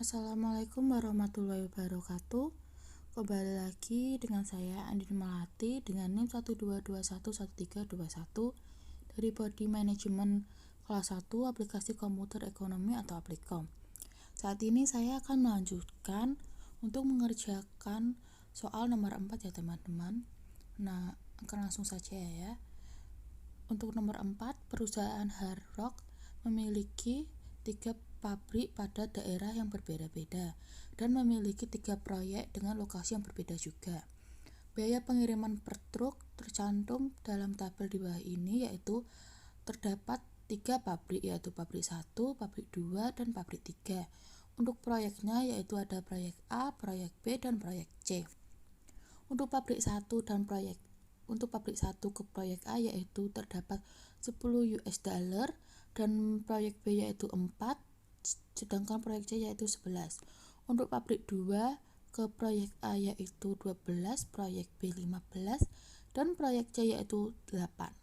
Assalamualaikum warahmatullahi wabarakatuh. Kembali lagi dengan saya Andin Melati dengan NIM 122111321 dari Prodi Manajemen kelas 1 Aplikasi Komputer Ekonomi atau Aplikkom. Saat ini saya akan melanjutkan untuk mengerjakan soal nomor 4 ya teman-teman. Nah, akan langsung saja ya. Untuk nomor 4, perusahaan Hard Rock memiliki 3 pabrik pada daerah yang berbeda-beda dan memiliki 3 proyek dengan lokasi yang berbeda juga. Biaya pengiriman per truk tercantum dalam tabel di bawah ini, yaitu terdapat 3 pabrik, yaitu pabrik 1, pabrik 2, dan pabrik 3. Untuk proyeknya yaitu ada proyek A, proyek B, dan proyek C. Untuk pabrik 1 ke proyek A yaitu terdapat 10 US dollar dan proyek B yaitu 4, sedangkan proyek C yaitu 11. Untuk pabrik 2 ke proyek A yaitu 12, proyek B 15, dan proyek C yaitu 8.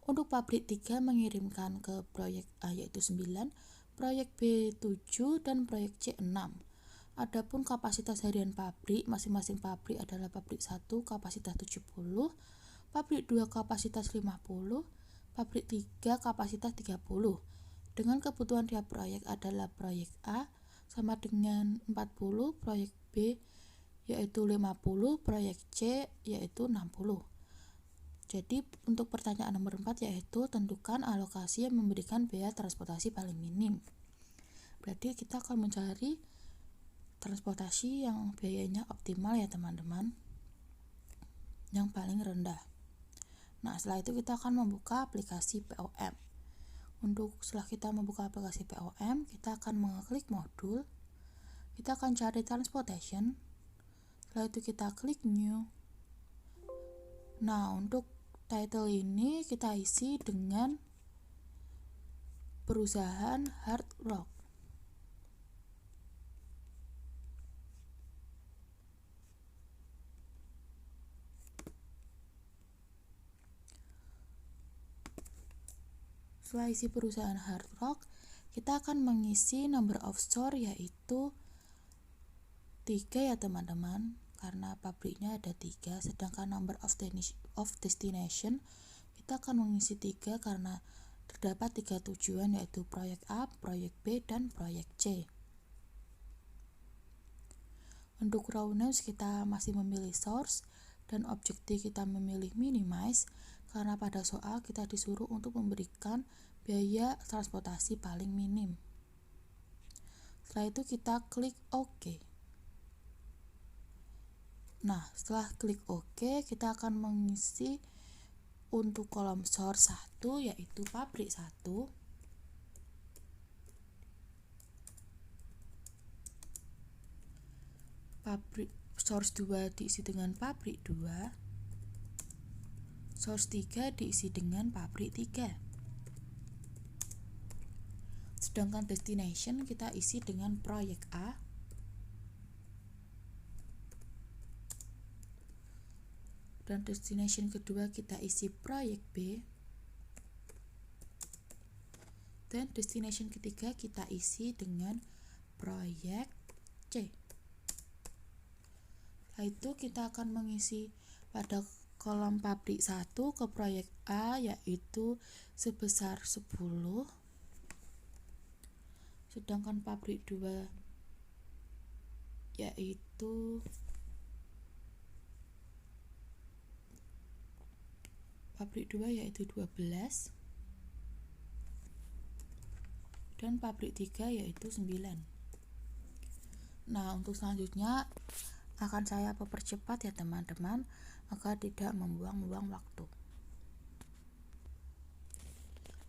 Untuk pabrik 3 mengirimkan ke proyek A yaitu 9, proyek B 7, dan proyek C 6. Adapun kapasitas harian pabrik, masing-masing pabrik adalah pabrik 1 kapasitas 70, pabrik 2 kapasitas 50, pabrik 3 kapasitas 30. Dengan kebutuhan tiap proyek adalah proyek A sama dengan 40, proyek B yaitu 50, proyek C yaitu 60. Jadi untuk pertanyaan nomor 4 yaitu tentukan alokasi yang memberikan biaya transportasi paling minim. Berarti kita akan mencari transportasi yang biayanya optimal ya teman-teman, yang paling rendah. Nah, setelah itu kita akan membuka aplikasi POM. Setelah kita membuka aplikasi POM, kita akan mengklik modul. Kita akan cari transportation. Setelah itu kita klik new. Nah, untuk title ini kita isi dengan perusahaan Hard Rock. Setelah isi perusahaan Hard Rock, kita akan mengisi number of store yaitu 3 ya teman-teman, karena pabriknya ada 3, sedangkan number of destination kita akan mengisi 3 karena terdapat 3 tujuan yaitu proyek A, proyek B, dan proyek C. Untuk row names kita masih memilih source dan objektif kita memilih minimize karena pada soal kita disuruh untuk memberikan biaya transportasi paling minim. Setelah itu kita klik OK. Nah, setelah klik OK, kita akan mengisi untuk kolom source 1 yaitu pabrik 1. Pabrik source 2 diisi dengan pabrik 2. Source 3 diisi dengan pabrik 3. Sedangkan destination kita isi dengan proyek A. Dan destination kedua kita isi proyek B. Dan destination ketiga kita isi dengan proyek C. Setelah itu kita akan mengisi pada kolom pabrik 1 ke proyek A yaitu sebesar 10. Sedangkan pabrik 2 yaitu pabrik 2 yaitu 12 dan pabrik 3 yaitu 9. Nah, untuk selanjutnya akan saya percepat ya teman-teman agar tidak membuang-buang waktu.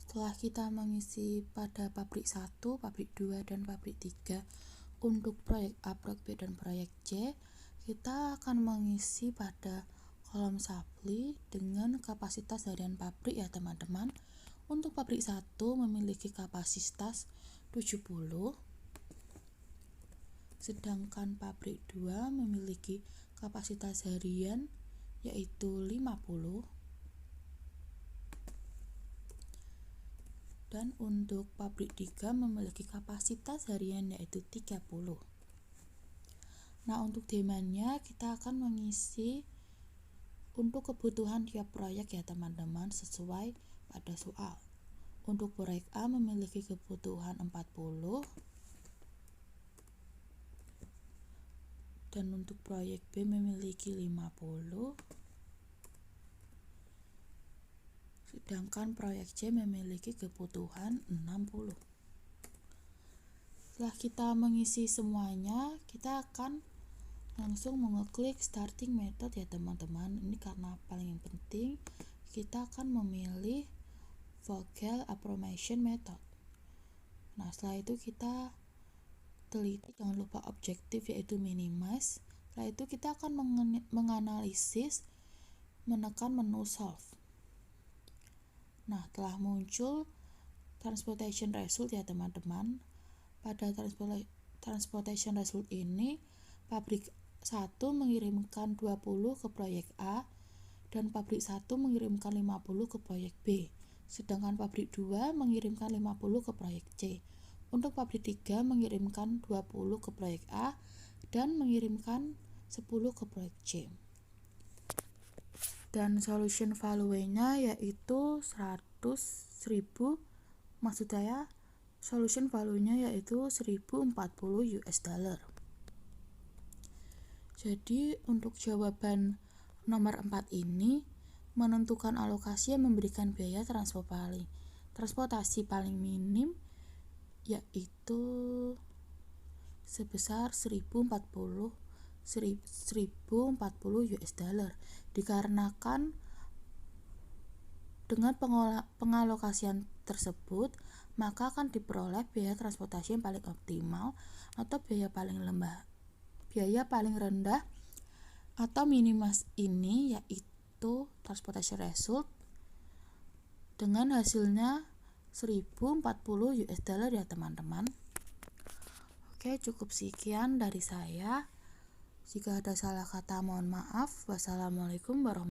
Setelah kita mengisi pada pabrik 1, pabrik 2, dan pabrik 3 untuk proyek A, proyek B, dan proyek C, kita akan mengisi pada kolom supply dengan kapasitas harian pabrik ya teman-teman. Untuk pabrik 1 memiliki kapasitas 70, sedangkan pabrik 2 memiliki kapasitas harian yaitu 50, dan Dan untuk pabrik 3 memiliki kapasitas harian yaitu 30. Nah, untuk demandnya kita akan mengisi untuk kebutuhan tiap proyek ya teman-teman sesuai pada soal. Untuk proyek A memiliki kebutuhan 40 dan untuk proyek B memiliki 50, sedangkan proyek C memiliki kebutuhan 60. Setelah kita mengisi semuanya, kita akan langsung mengeklik starting method ya teman-teman. Ini karena paling penting, kita akan memilih Vogel approximation method. Nah, setelah itu kita teliti, jangan lupa objektif yaitu minimize. Setelah itu kita akan menganalisis, menekan menu solve. Nah, telah muncul transportation result ya teman-teman. Pada transportation result ini, pabrik 1 mengirimkan 20 ke proyek A dan pabrik 1 mengirimkan 50 ke proyek B, sedangkan pabrik 2 mengirimkan 50 ke proyek C. Untuk pabrik 3 mengirimkan 20 ke proyek A dan mengirimkan 10 ke proyek C. Dan solution value-nya yaitu 100.000, maksud saya solution value-nya yaitu 1040 US dollar. Jadi untuk jawaban nomor 4 ini menentukan alokasi yang memberikan biaya transportasi paling minim yaitu sebesar 1040 US dollar, dikarenakan dengan pengalokasian tersebut maka akan diperoleh biaya transportasi yang paling optimal atau biaya paling rendah atau minimas ini yaitu transportation result dengan hasilnya 1040 US dollar ya teman-teman. Oke, cukup sekian dari saya. Jika ada salah kata mohon maaf. Wassalamualaikum warahmatullahi wabarakatuh.